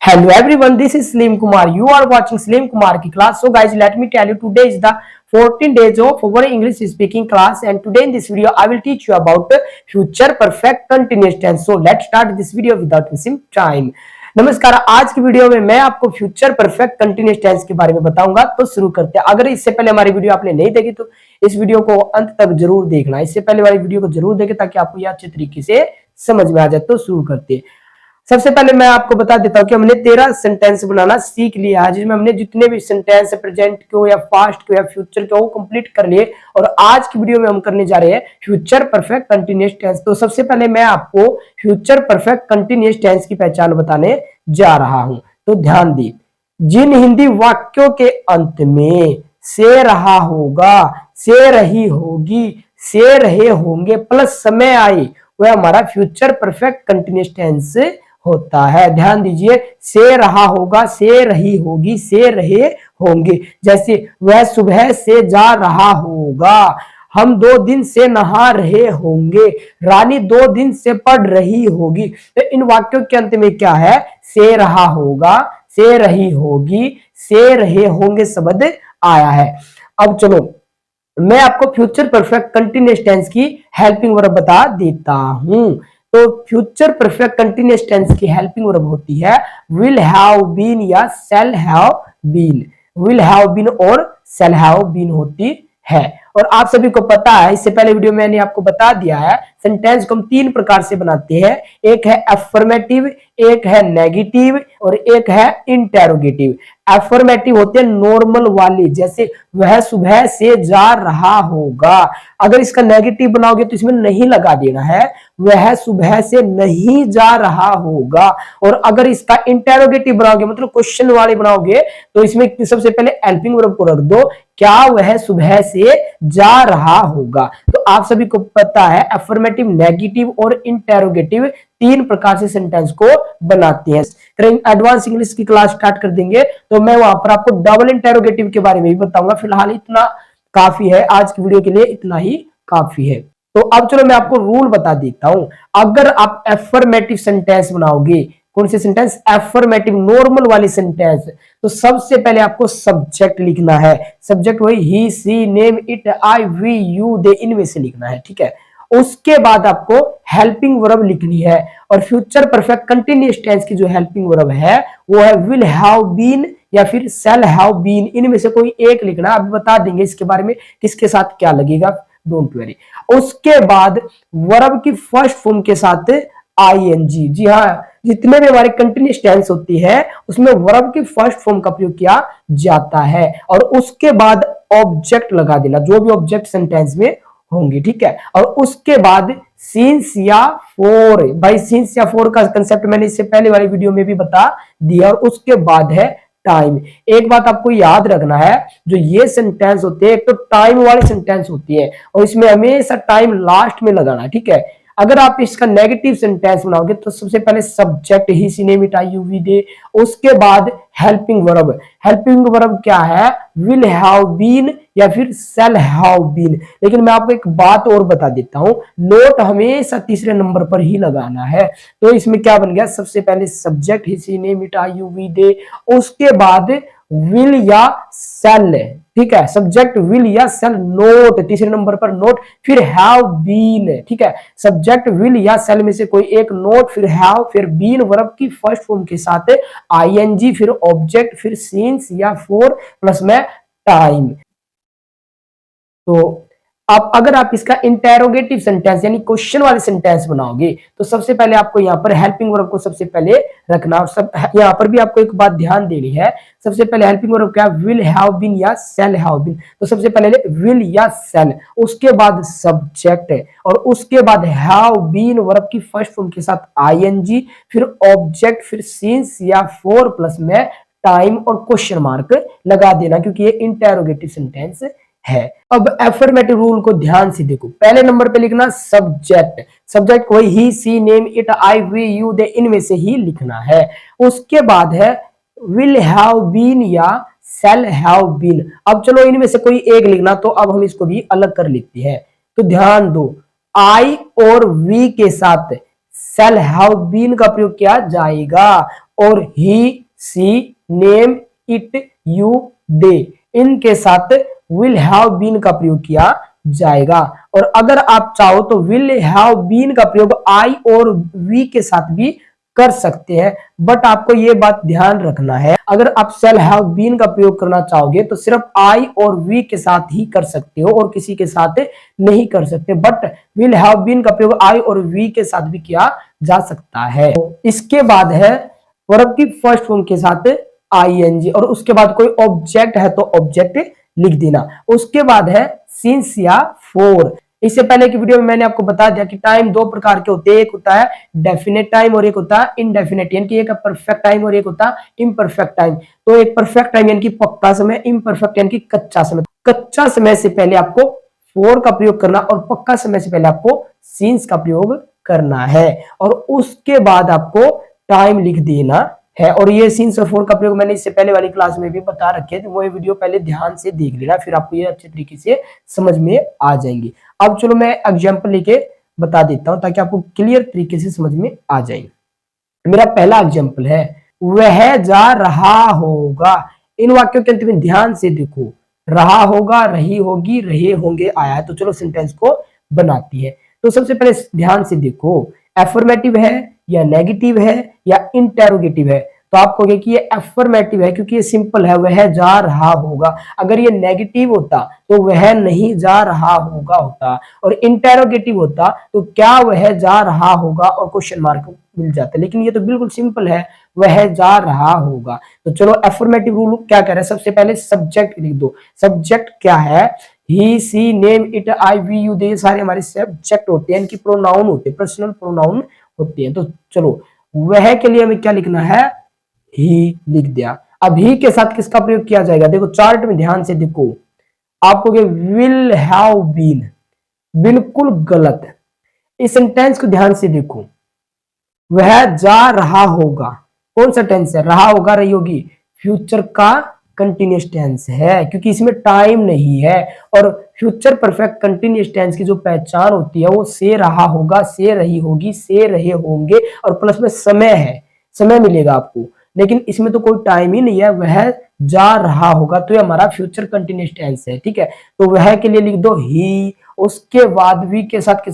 Hello everyone, this is Slim Kumar. You are watching Slim Kumar की class. So guys, let me tell you, today is the 14 days of our English speaking class, and today in this video I will teach you about future perfect continuous tense. So let's start this video without wasting time. नमस्कार, आज की video में मैं आपको future perfect continuous tense के बारे में बताऊंगा। तो शुरू करते हैं। अगर इससे पहले हमारी वीडियो आपने नहीं देखी तो इस वीडियो को अंत तक जरूर देखना। इससे पहले वाली वीडियो को जरूर देखें ताकि आपको यह अच्छे तरीके से समझ में आ जाए। तो शुरू करते हैं। सबसे पहले मैं आपको बता देता हूं कि हमने 13 सेंटेंस बनाना सीख लिया है, जिसमें हमने जितने भी सेंटेंस प्रेजेंट को या पास्ट को या फ्यूचर को कंप्लीट कर लिए। और आज की वीडियो में हम करने जा रहे हैं फ्यूचर परफेक्ट कंटिन्यूअस टेंस। तो सबसे पहले मैं आपको फ्यूचर परफेक्ट कंटिन्यूअस टेंस की पहचान बताने जा रहा हूं। तो ध्यान दी, जिन हिंदी वाक्यों के अंत में से रहा होगा, से रही होगी, से रहे होंगे प्लस समय आई, वह हमारा फ्यूचर परफेक्ट कंटिन्यूअस टेंस होता है। ध्यान दीजिए, से रहा होगा, से रही होगी, से रहे होंगे। जैसे वह सुबह से जा रहा होगा, हम 2 दिन से नहा रहे होंगे, रानी 2 दिन से पढ़ रही होगी। तो इन वाक्यों के अंत में क्या है? से रहा होगा, से रही होगी, से रहे होंगे शब्द आया है। अब चलो मैं आपको फ्यूचर परफेक्ट कंटिन्यूअस टेंस की हेल्पिंग वर्ब बता देता हूं। तो फ्यूचर परफेक्ट कंटिन्यूअस टेंस की हेल्पिंग वर्ब होती है विल हैव बीन या shall have been. Will have been और शैल हैव बीन होती है। और आप सभी को पता है, इससे पहले वीडियो में मैंने आपको बता दिया है, सेंटेंस को हम 3 प्रकार से बनाते हैं। एक है अफर्मेटिव, एक है नेगेटिव और एक है इंटेरोगेटिव। अफर्मेटिव होते हैं नॉर्मल वाली, जैसे वह सुबह से जा रहा होगा। अगर इसका नेगेटिव बनाओगे तो इसमें नहीं लगा देना है, वह सुबह से नहीं जा रहा होगा। और अगर इसका इंटेरोगेटिव बनाओगे, मतलब क्वेश्चन वाले बनाओगे, तो इसमें सबसे पहले हेल्पिंग वर्ब को रख दो, क्या वह सुबह से जा रहा होगा। तो आप सभी को पता है अफर्मेटिव, नेगेटिव और इंटेरोगेटिव 3 प्रकार से सेंटेंस को बनाते हैं। एडवांस इंग्लिश की क्लास स्टार्ट कर देंगे तो मैं वहां पर आपको डबल इंटेरोगेटिव के बारे में भी बताऊंगा। फिलहाल इतना काफी है, आज की वीडियो के लिए इतना ही काफी है। तो अब चलो मैं आपको रूल बता देता हूं। अगर आप एफर्मेटिव सेंटेंस बनाओगे, कौन से सेंटेंस? एफर्मेटिव नॉर्मल वाली सेंटेंस, तो सबसे पहले आपको सब्जेक्ट लिखना है। सब्जेक्ट वही he, she, name, it, I, we, you, they, इनमें से लिखना है। ठीक है। उसके बाद आपको हेल्पिंग वर्ब लिखनी है। और फ्यूचर परफेक्ट कंटिन्यूअस टेंस की जो हेल्पिंग वर्ब है वो है विल हैव बीन या फिर शैल हैव बीन। इनमें से कोई एक लिखना। अभी बता देंगे इसके बारे में किसके साथ क्या लगेगा, डोंट वरी। उसके बाद वर्ब की फर्स्ट फॉर्म के साथ आईएनजी। जी हाँ, जितने भी हमारे कंटिन्यूअस टेंस होती है उसमें वर्ब की फर्स्ट फॉर्म का प्रयोग किया जाता है। और उसके बाद ऑब्जेक्ट लगा देना, जो भी ऑब्जेक्ट सेंटेंस में होंगे। ठीक है। और उसके बाद सिंस या फॉर। भाई सिंस या फॉर का कंसेप्ट मैंने इससे पहले वाली वीडियो में भी बता दिया। और उसके बाद है टाइम। एक बात आपको याद रखना है, जो ये सेंटेंस होते हैं एक तो टाइम वाली सेंटेंस होती है और इसमें हमेशा टाइम लास्ट में लगाना है। ठीक है। अगर आप इसका नेगेटिव सेंटेंस बनाओगे तो सबसे पहले subject he, she, name, it, I, you, we, they. उसके बाद हेल्पिंग वर्ब। हेल्पिंग वर्ब क्या है? विल हैव बीन या फिर शैल हैव बीन। लेकिन मैं आपको एक बात और बता देता हूं, नोट हमेशा तीसरे नंबर पर ही लगाना है। तो इसमें क्या बन गया? सबसे पहले subject he, she, name, it, I, you, we, they. उसके बाद विल या शैल। ठीक है। सब्जेक्ट विल या शैल, नोट तीसरे नंबर पर नोट, फिर हैव बीन। ठीक है। सब्जेक्ट विल या शैल में से कोई एक, नोट, फिर हैव, फिर बीन वर्ब की फर्स्ट फॉर्म के साथ आईएनजी, फिर ऑब्जेक्ट, फिर सिंस या फॉर प्लस में टाइम। तो अब अगर आप इसका इंटेरोगेटिव सेंटेंस यानी क्वेश्चन वाले सेंटेंस बनाओगे तो सबसे पहले आपको यहाँ पर हेल्पिंग वर्ब को सबसे पहले रखना। और सब यहाँ पर भी आपको एक बात ध्यान देनी है। सबसे पहले हेल्पिंग वर्ब क्या? विल हैव बीन या शैल हैव बीन। तो सबसे पहले विल या शैल, उसके बाद सब्जेक्ट और उसके बाद हैव बीन वर्ब की फर्स्ट फॉर्म के साथ आईएनजी, फिर ऑब्जेक्ट, फिर सिंस या फॉर प्लस में टाइम और क्वेश्चन मार्क लगा देना, क्योंकि ये इंटेरोगेटिव सेंटेंस है। अब एफर्मेटिव रूल को ध्यान से देखो। पहले नंबर पे लिखना सब्जेक्ट। सब्जेक्ट वही he, she, name, it, I, we, you, they, इनमें से ही लिखना है। उसके बाद है विल हैव बीन या शैल हैव बीन। अब चलो इनमें से कोई एक लिखना, तो अब हम इसको भी अलग कर लेते हैं। तो ध्यान दो, आई और वी के साथ shall have been का प्रयोग किया जाएगा और he, she, name, it, you, they इनके साथ will have been का प्रयोग किया जाएगा। और अगर आप चाहो तो will have been का प्रयोग I और we के साथ भी कर सकते हैं, बट आपको ये बात ध्यान रखना है, अगर आप shall have been का प्रयोग करना चाहोगे तो सिर्फ I और we के साथ ही कर सकते हो और किसी के साथ नहीं कर सकते, बट will have been का प्रयोग I और we के साथ भी किया जा सकता है। तो इसके बाद है वर्ब की फर्स्ट फॉर्म के साथ ing और उसके बाद कोई ऑब्जेक्ट है तो ऑब्जेक्ट लिख देना। उसके बाद है सिंस या फॉर। इससे पहले की वीडियो में मैंने आपको बता दिया कि टाइम दो प्रकार के होते हैं, एक होता है डेफिनेट टाइम और एक होता है इनडेफिनेट, यानी कि एक परफेक्ट टाइम और एक होता है इम्परफेक्ट टाइम। तो एक परफेक्ट टाइम यानी कि पक्का समय, इम्परफेक्ट यानी कि कच्चा समय। कच्चा समय से पहले आपको फॉर का प्रयोग करना और पक्का समय से पहले आपको सिंस का प्रयोग करना है और उसके बाद आपको टाइम लिख देना है। और ये सिंस और फॉर का प्रयोग मैंने इससे पहले वाली क्लास में भी बता रखे थे, वो ये वीडियो पहले ध्यान से देख लेना, फिर आपको ये अच्छे तरीके से समझ में आ जाएंगे। अब चलो मैं एग्जांपल लेके बता देता हूं ताकि आपको क्लियर तरीके से समझ में आ जाए। मेरा पहला एग्जांपल है वह जा रहा होगा। इन वाक्यों के अंत में ध्यान से देखो, रहा होगा, रही होगी, रहे होंगे आया है। तो चलो सेंटेंस को बनाती है। तो सबसे पहले ध्यान से देखो, एफर्मेटिव है या नेगेटिव है या इंटेरोगेटिव है। तो आप कहोगे कि ये एफर्मेटिव है क्योंकि ये सिंपल है, वह जा रहा होगा। अगर ये नेगेटिव होता तो वह नहीं जा रहा होगा होता, और इंटेरोगेटिव होता तो क्या वह जा रहा होगा और क्वेश्चन मार्क मिल जाता। लेकिन ये तो बिल्कुल सिंपल है, वह जा रहा होगा। तो चलो एफर्मेटिव रूल क्या कह रहा है, सबसे पहले सब्जेक्ट लिख दो। सब्जेक्ट क्या है, he, she, name, it, I, we, you, they सारे हमारे सब्जेक्ट होते हैं, इनकी प्रोनाउन होते हैं, पर्सनल प्रोनाउन होते हैं। तो चलो वह के लिए हमें क्या लिखना है, ही लिख दिया। अब ही के साथ किसका प्रयोग किया जाएगा, देखो चार्ट में ध्यान से देखो, आपको विल हैव बीन, बिल्कुल गलत है। इस सेंटेंस को ध्यान से देखो, वह जा रहा होगा, कौन सा टेंस है, रहा होगा, रही होगी, फ्यूचर का कंटिन्यूअस टेंस है क्योंकि इसमें टाइम नहीं है। और फ्यूचर परफेक्ट कंटिन्यूअस टेंस की जो पहचान होती है वो से रहा होगा, से रही होगी, से रहे होंगे और प्लस में समय है, समय मिलेगा आपको। लेकिन इसमें तो कोई टाइम ही नहीं है, वह जा रहा होगा, तो ये हमारा फ्यूचर कंटिन्यूअस टेंस है, ठीक है। तो वह के लिए लिख दो ही। उसके बाद वी के साथ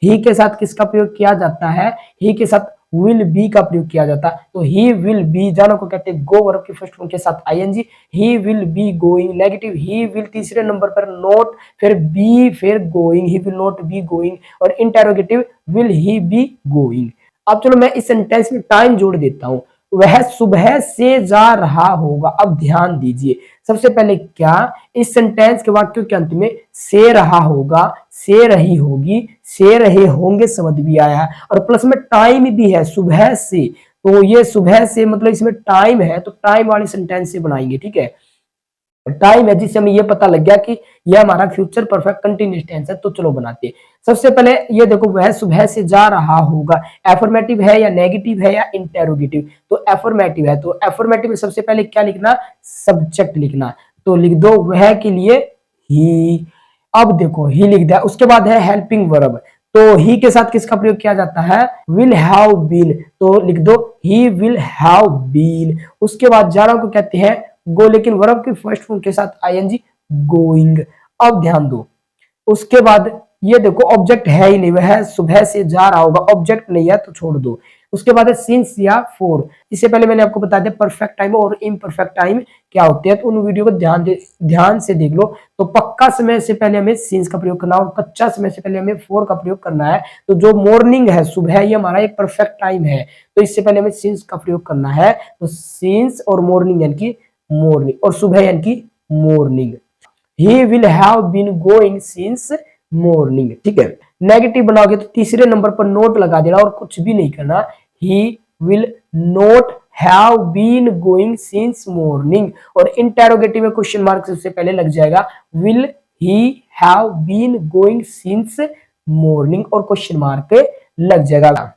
ही के साथ किसका प्रयोग किया जाता है, ही के साथ विल बी का प्रयोग किया जाता है। तो ही विल बी, जानो को कहते हैं गो, वर्ब की फर्स्ट फॉर्म के साथ ING, he will be going. Negative he will तीसरे नंबर पर नॉट, फिर बी, फिर going, he will not be going. और interrogative will he be going. अब चलो मैं इस सेंटेंस में टाइम जोड़ देता हूं, वह सुबह से जा रहा होगा। अब ध्यान दीजिए, सबसे पहले क्या, इस सेंटेंस के वाक्यों के अंत में से रहा होगा, से रही होगी, से रहे होंगे शब्द भी आया है और प्लस में टाइम भी है, सुबह से। तो ये सुबह से मतलब इसमें टाइम है, तो टाइम वाली सेंटेंस से बनाएंगे, ठीक है। टाइम है जिससे हमें ये पता लग गया कि यह हमारा फ्यूचर परफेक्ट कंटिन्यूअस टेंस है। तो चलो बनाते हैं। सबसे पहले ये देखो, वह सुबह से जा रहा होगा, एफर्मेटिव है या नेगेटिव है या इंटेरोगेटिव। तो एफर्मेटिव है, तो एफर्मेटिव में सबसे पहले क्या लिखना, सब्जेक्ट लिखना। तो लिख दो वह के लिए ही। अब देखो ही लिख दिया। उसके बाद है हेल्पिंग वर्ब, तो ही के साथ किसका प्रयोग किया जाता है, विल हैव बीन। तो लिख दो ही विल हैव बीन। उसके बाद जाना को कहते हैं गो, लेकिन वर्ब की फर्स्ट फॉर्म के साथ आईएनजी, गोइंग। अब ध्यान दो, उसके बाद ये देखो ऑब्जेक्ट है ही नहीं, वह सुबह से जा रहा होगा, ऑब्जेक्ट नहीं है तो छोड़ दो। उसके बाद है सिंस या फॉर। इससे पहले मैंने आपको बता दिया परफेक्ट टाइम और इम्परफेक्ट टाइम क्या होते हैं, तो उन वीडियो को ध्यान से देख लो। तो पक्का समय से पहले हमें सिंस का प्रयोग करना और कच्चा समय से पहले हमें फॉर का प्रयोग करना है। तो जो मॉर्निंग है, सुबह, ये हमारा एक परफेक्ट टाइम है, तो इससे पहले हमें सिंस का प्रयोग करना है। तो सिंस और मॉर्निंग यानी कि मॉर्निंग, और सुबह यानी कि morning. He will have been going since morning, ठीक है। नेगेटिव बनाओगे तो तीसरे नंबर पर नोट लगा देना और कुछ भी नहीं करना। He will not have been going since morning. और इंटेरोगेटिव में क्वेश्चन मार्क सबसे पहले लग जाएगा, will he have been going since morning और क्वेश्चन मार्क लग जाएगा।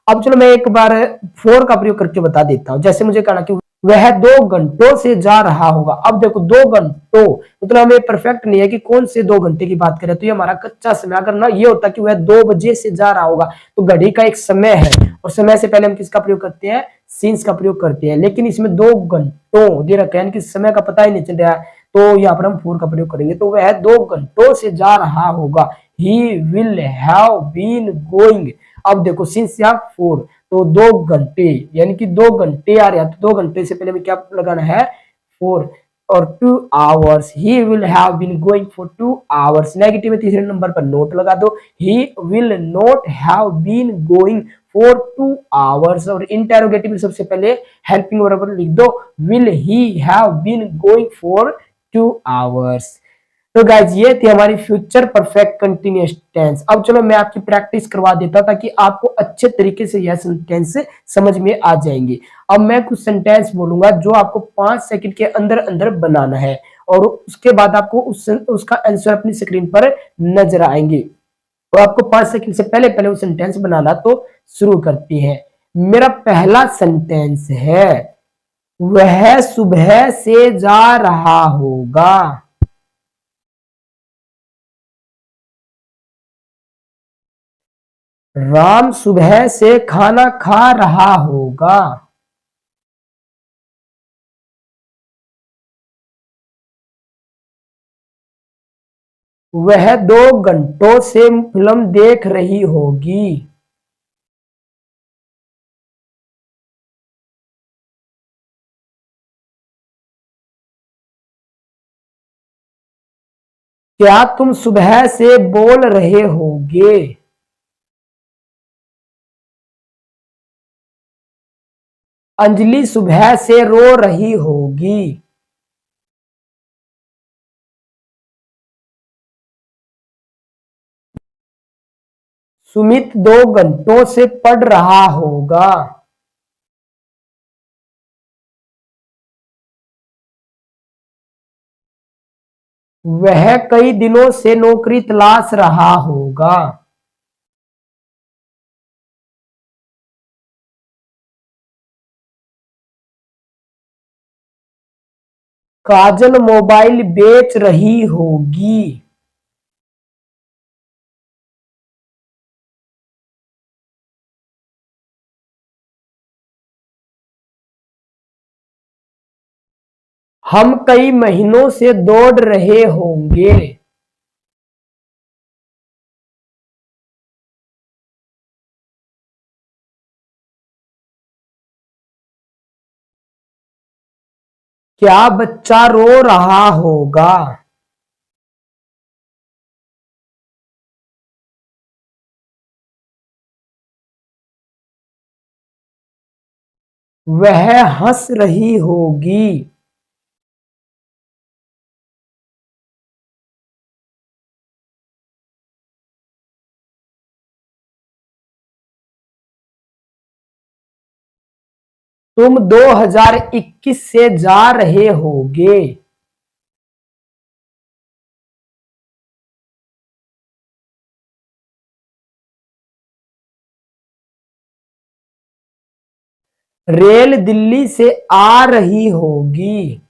अब चलो मैं एक बार फॉर का प्रयोग करके बता देता हूं। जैसे मुझे कहना कि वह 2 घंटों से जा रहा होगा। अब देखो 2 घंटों मतलब हमें परफेक्ट नहीं है कि कौन से 2 घंटे की बात करें, तो ये हमारा कच्चा समय। अगर ना ये होता कि वह 2 बजे से जा रहा होगा तो घड़ी का एक समय है और समय से पहले हम किसका प्रयोग करते हैं, सीन्स का प्रयोग करते हैं। लेकिन इसमें 2 घंटों दे रखा है, यानी कि समय का पता ही नहीं चल रहा है, तो यहाँ पर हम फोर का प्रयोग करेंगे। तो वह 2 घंटों से जा रहा होगा, he will have been going. अब देखो सिंस यहाँ फोर, तो 2 घंटे यानी कि 2 घंटे आ रहे हैं, तो 2 घंटे से पहले हमें क्या लगाना है, फोर। और 2 hours, he will have been going for 2 hours. Negative में तीसरे नंबर पर नोट लगा दो, he will not have been going for 2 hours. और इंटेरोगेटिव में सबसे पहले हेल्पिंग वर्ब लिख दो, will he have been going for 2 hours. तो गाइज ये थी हमारी फ्यूचर परफेक्ट कंटिन्यूअस टेंस। अब चलो मैं आपकी प्रैक्टिस करवा देता ताकि आपको अच्छे तरीके से यह सेंटेंस समझ में आ जाएंगे। अब मैं कुछ सेंटेंस बोलूंगा जो आपको 5 सेकंड के अंदर अंदर बनाना है और उसके बाद आपको उसका आंसर अपनी स्क्रीन पर नजर आएंगे। तो आपको 5 सेकंड से पहले पहले वो सेंटेंस बनाना, तो शुरू करते हैं। मेरा पहला सेंटेंस है, वह सुबह से जा रहा होगा। राम सुबह से खाना खा रहा होगा। वह 2 घंटों से फिल्म देख रही होगी। क्या तुम सुबह से बोल रहे होगे। अंजलि सुबह से रो रही होगी। सुमित 2 घंटों से पढ़ रहा होगा। वह कई दिनों से नौकरी तलाश रहा होगा। काजल मोबाइल बेच रही होगी। हम कई महीनों से दौड़ रहे होंगे। क्या बच्चा रो रहा होगा। वह हंस रही होगी। तुम 2021 से जा रहे होगे। रेल दिल्ली से आ रही होगी।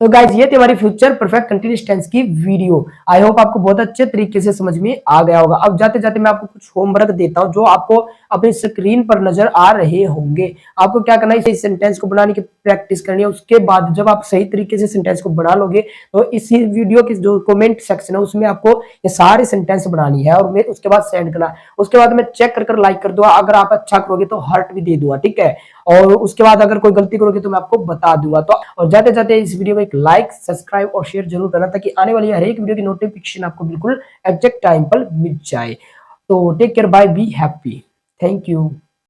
तो गाइज ये थी हमारी फ्यूचर परफेक्ट कंटिन्यूअस टेंस की वीडियो। आई होप आपको बहुत अच्छे तरीके से समझ में आ गया होगा। अब जाते जाते मैं आपको कुछ होमवर्क देता हूं जो आपको अपनी स्क्रीन पर नजर आ रहे होंगे। आपको क्या करना है, इस सेंटेंस को बनाने की प्रैक्टिस करनी है। उसके बाद जब आप सही तरीके से सेंटेंस को बना लोगे तो इसी वीडियो की जो कमेंट सेक्शन है उसमें आपको ये सारे सेंटेंस बनानी है और मैं उसके बाद सेंड करना है। उसके बाद मैं चेक कर लाइक कर दूंगा, अगर आप अच्छा करोगे तो हार्ट भी दे दूंगा, ठीक है। और उसके बाद अगर कोई गलती करोगे तो मैं आपको बता दूंगा। तो और जाते जाते इस वीडियो में एक लाइक, सब्सक्राइब और शेयर जरूर करना ताकि आने वाली हर एक वीडियो की नोटिफिकेशन आपको बिल्कुल एग्जैक्ट टाइम पर मिल जाए। तो take care, bye, be happy, thank you.